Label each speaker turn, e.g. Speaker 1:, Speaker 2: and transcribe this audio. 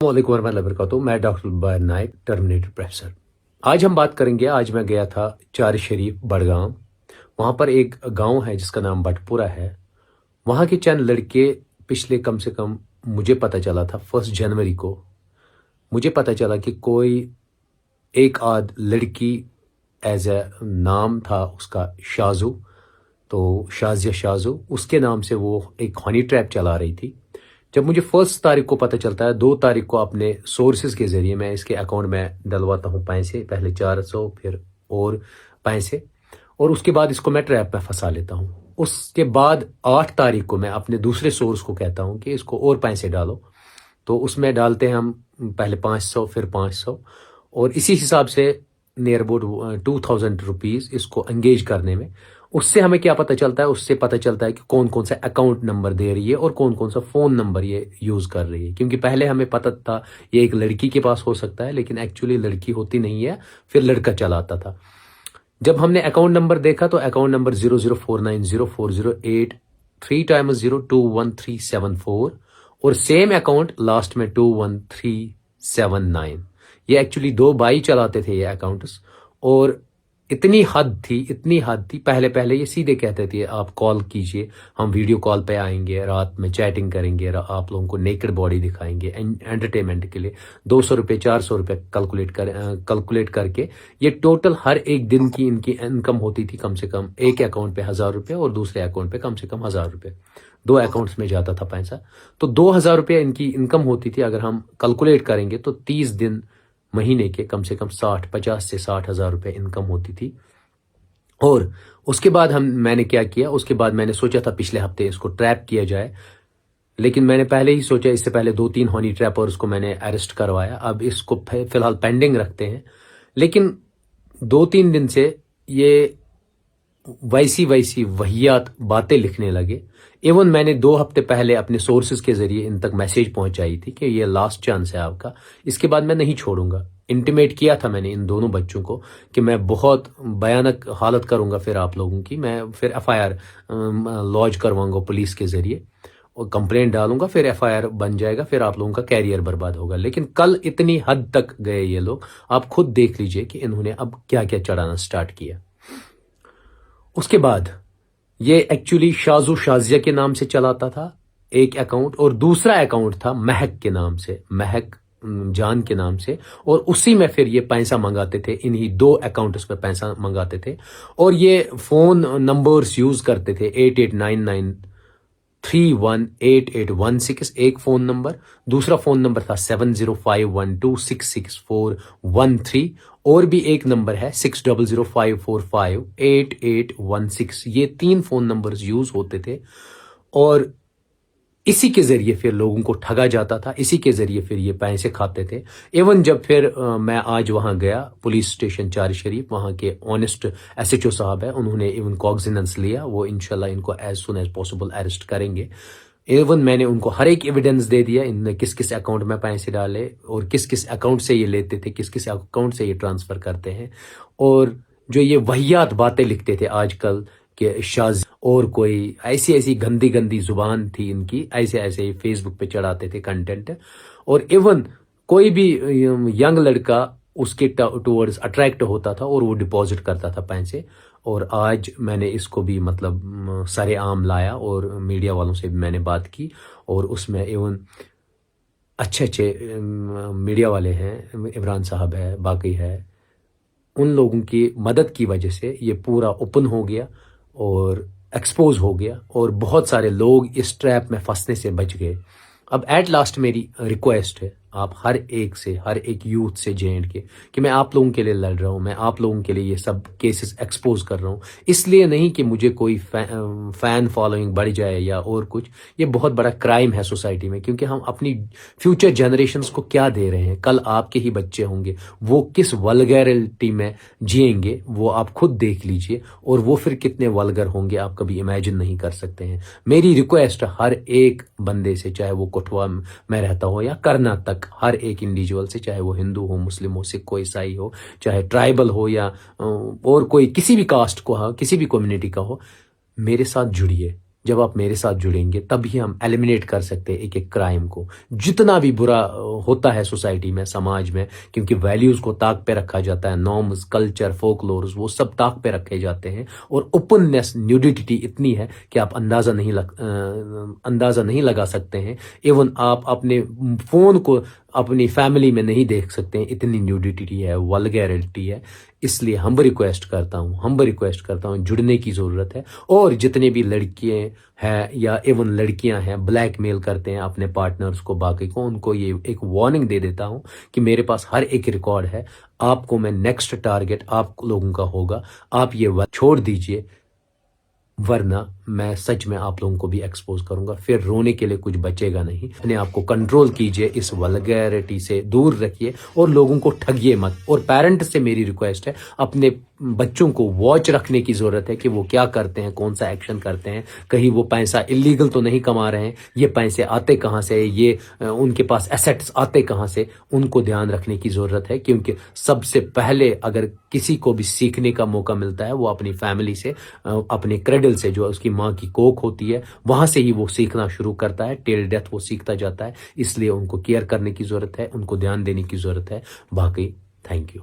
Speaker 1: अस्सलामुअलैकुम वरहमतुल्लाहि वबरकातुहू। मैं डॉक्टर बायर नाइक, टर्मिनेटर प्रोफेसर। आज हम बात करेंगे। आज मैं गया था चार शरीफ बड़गाम। वहाँ पर एक गांव है जिसका नाम बटपुरा है। वहाँ के चंद लड़के पिछले कम से कम मुझे पता चला था 1 जनवरी को मुझे पता चला कि कोई एक आध लड़की एज ए नाम था उसका शाजू, तो शाजिया शाजू उसके नाम से वो एक हनी ट्रैप चला रही थी। जब मुझे 1 तारीख को पता चलता है, 2 तारीख को अपने सोर्सेज के ज़रिए मैं इसके अकाउंट में डलवाता हूँ पैसे, पहले 400 फिर और पैसे, और उसके बाद इसको मैं ट्रैप में फंसा लेता हूँ। उसके बाद 8 तारीख को मैं अपने दूसरे सोर्स को कहता हूँ कि इसको और पैसे डालो, तो उसमें डालते हैं हम पहले 500 फिर 500, और इसी हिसाब से नियर अबाउट 2000 रुपीज़ इसको एंगेज करने में। उससे हमें क्या पता चलता है? उससे पता चलता है कि कौन कौन सा अकाउंट नंबर दे रही है और कौन कौन सा फ़ोन नंबर ये यूज़ कर रही है। क्योंकि पहले हमें पता था ये एक लड़की के पास हो सकता है, लेकिन एक्चुअली लड़की होती नहीं है, फिर लड़का चलाता था। जब हमने अकाउंट नंबर देखा तो अकाउंट नंबर 00490408 3 टाइम्स 021374 और सेम अकाउंट लास्ट में 21379। ये एक्चुअली 2 भाई चलाते थे ये अकाउंट्स, और इतनी हद थी। पहले पहले ये सीधे कहते थे आप कॉल कीजिए, हम वीडियो कॉल पे आएंगे, रात में चैटिंग करेंगे, आप लोगों को नेकेड बॉडी दिखाएंगे एंटरटेनमेंट के लिए। 200 रुपये 400 रुपये कैलकुलेट करके ये टोटल हर एक दिन की इनकी इनकम होती थी कम से कम एक अकाउंट पे 1000 रुपये और दूसरे अकाउंट पे कम से कम 1000 रुपये। 2 अकाउंट्स में जाता था पैसा, तो 2000 रुपये इनकी इनकम होती थी। अगर हम कैलकुलेट करेंगे तो 30 दिन महीने के कम से कम 50 से 60 हज़ार रुपये इनकम होती थी। और उसके बाद मैंने क्या किया, उसके बाद मैंने सोचा था पिछले हफ्ते इसको ट्रैप किया जाए, लेकिन मैंने पहले ही सोचा, इससे पहले 2-3 हनी ट्रैपर्स को मैंने अरेस्ट करवाया। अब इसको फिलहाल पेंडिंग रखते हैं, लेकिन 2-3 दिन से ये वैसी वहियात बातें लिखने लगे। इवन मैंने 2 हफ्ते पहले अपने सोर्सेज के जरिए इन तक मैसेज पहुंचाई थी कि ये लास्ट चांस है आपका, इसके बाद मैं नहीं छोड़ूंगा। इंटीमेट किया था मैंने इन दोनों बच्चों को कि मैं बहुत भयानक हालत करूंगा फिर आप लोगों की, मैं फिर FIR लॉन्च करवाऊंगा पुलिस के जरिए और कंप्लेंट डालूंगा, फिर FIR बन जाएगा, फिर आप लोगों का कैरियर बर्बाद होगा। लेकिन कल इतनी हद तक गए ये लोग, आप खुद देख लीजिए कि इन्होंने अब क्या क्या चढ़ाना स्टार्ट किया। उसके बाद ये एक्चुअली शाजू शाजिया के नाम से चलाता था एक अकाउंट, और दूसरा अकाउंट था महक के नाम से, महक जान के नाम से, और उसी में फिर ये पैसा मंगाते थे। इन्हीं 2 अकाउंट्स पर पैसा मंगाते थे, और ये फोन नंबर्स यूज करते थे 8899318816 एक फोन नंबर, दूसरा फोन नंबर था 7051266413, और भी एक नंबर है 6005458816। ये 3 फोन नंबर्स यूज होते थे, और इसी के जरिए फिर लोगों को ठगा जाता था, इसी के जरिए फिर ये पैसे खाते थे। इवन जब फिर मैं आज वहां गया पुलिस स्टेशन चार शरीफ, वहां के ऑनेस्ट SHO साहब है, उन्होंने इवन कॉग्जिनेंस लिया, वो इंशाल्लाह इनको as soon as possible arrest करेंगे। इवन मैंने उनको हर एक एविडेंस दे दिया, इनने किस किस अकाउंट में पैसे डाले और किस किस अकाउंट से ये लेते थे, किस किस अकाउंट से ये ट्रांसफर करते हैं, और जो ये वहियात बातें लिखते थे आजकल के शाज, और कोई ऐसी ऐसी गंदी गंदी जुबान थी इनकी, ऐसे ऐसे फेसबुक पे चढ़ाते थे कंटेंट। और इवन कोई भी यंग लड़का उसके टुवर्ड्स अट्रैक्ट होता था और वो डिपॉजिट करता था पैसे। और आज मैंने इसको भी मतलब सरेआम लाया और मीडिया वालों से भी मैंने बात की, और उसमें इवन अच्छे अच्छे मीडिया वाले हैं, इमरान साहब है, बाकी है, उन लोगों की मदद की वजह से ये पूरा ओपन हो गया और एक्सपोज हो गया, और बहुत सारे लोग इस ट्रैप में फंसने से बच गए। अब एट लास्ट मेरी रिक्वेस्ट है आप हर एक से, हर एक यूथ से JND के, कि मैं आप लोगों के लिए लड़ रहा हूँ, मैं आप लोगों के लिए ये सब केसेस एक्सपोज कर रहा हूँ, इसलिए नहीं कि मुझे कोई फैन फॉलोइंग बढ़ जाए या और कुछ। ये बहुत बड़ा क्राइम है सोसाइटी में, क्योंकि हम अपनी फ्यूचर जनरेशन्स को क्या दे रहे हैं। कल आपके ही बच्चे होंगे, वो किस वल्गैरिटी में जिएंगे वो आप खुद देख लीजिए, और वो फिर कितने वल्गर होंगे आप कभी इमेजिन नहीं कर सकते हैं। मेरी रिक्वेस्ट हर एक बंदे से, चाहे वो कठुआ में रहता हो या करना तक, हर एक इंडिविजुअल से, चाहे वो हिंदू हो, मुस्लिम हो, सिख हो, ईसाई हो, चाहे ट्राइबल हो या और कोई किसी भी कास्ट को हो, किसी भी कम्युनिटी का हो, मेरे साथ जुड़िए। जब आप मेरे साथ जुड़ेंगे तभी हम एलिमिनेट कर सकते हैं एक एक क्राइम को। जितना भी बुरा होता है सोसाइटी में, समाज में, क्योंकि वैल्यूज़ को ताक पे रखा जाता है, नॉर्म्स, कल्चर, फोकलोर्स, वो सब ताक पे रखे जाते हैं। और ओपननेस, न्यूडिटी इतनी है कि आप अंदाज़ा नहीं लगा सकते हैं। इवन आप अपने फ़ोन को अपनी फैमिली में नहीं देख सकते हैं, इतनी न्यूडिटी है, वल्गैरिटी है। इसलिए हम्बल रिक्वेस्ट करता हूँ, जुड़ने की ज़रूरत है। और जितने भी लड़कियाँ हैं या इवन लड़कियां हैं ब्लैकमेल करते हैं अपने पार्टनर्स को, बाकी को, उनको ये एक वार्निंग दे देता हूँ कि मेरे पास हर एक रिकॉर्ड है। आपको मैं नेक्स्ट टारगेट आप लोगों का होगा। आप ये छोड़ दीजिए, वरना मैं सच में आप लोगों को भी एक्सपोज करूंगा। फिर रोने के लिए कुछ बचेगा नहीं। अपने आप को कंट्रोल कीजिए, इस वल्गैरिटी से दूर रखिए और लोगों को ठगिए मत। और पेरेंट से मेरी रिक्वेस्ट है, अपने बच्चों को वॉच रखने की ज़रूरत है कि वो क्या करते हैं, कौन सा एक्शन करते हैं। कहीं वो पैसा इलीगल तो नहीं कमा रहे हैं, ये पैसे आते कहाँ से, ये उनके पास एसेट्स आते कहाँ से, उनको ध्यान रखने की ज़रूरत है। क्योंकि सबसे पहले अगर किसी को भी सीखने का मौका मिलता है वो अपनी फैमिली से, अपने क्रेडल से, जो उसकी माँ की कोख होती है, वहाँ से ही वो सीखना शुरू करता है। टिल डेथ वो सीखता जाता है। इसलिए उनको केयर करने की ज़रूरत है, उनको ध्यान देने की ज़रूरत है। बाकी थैंक यू।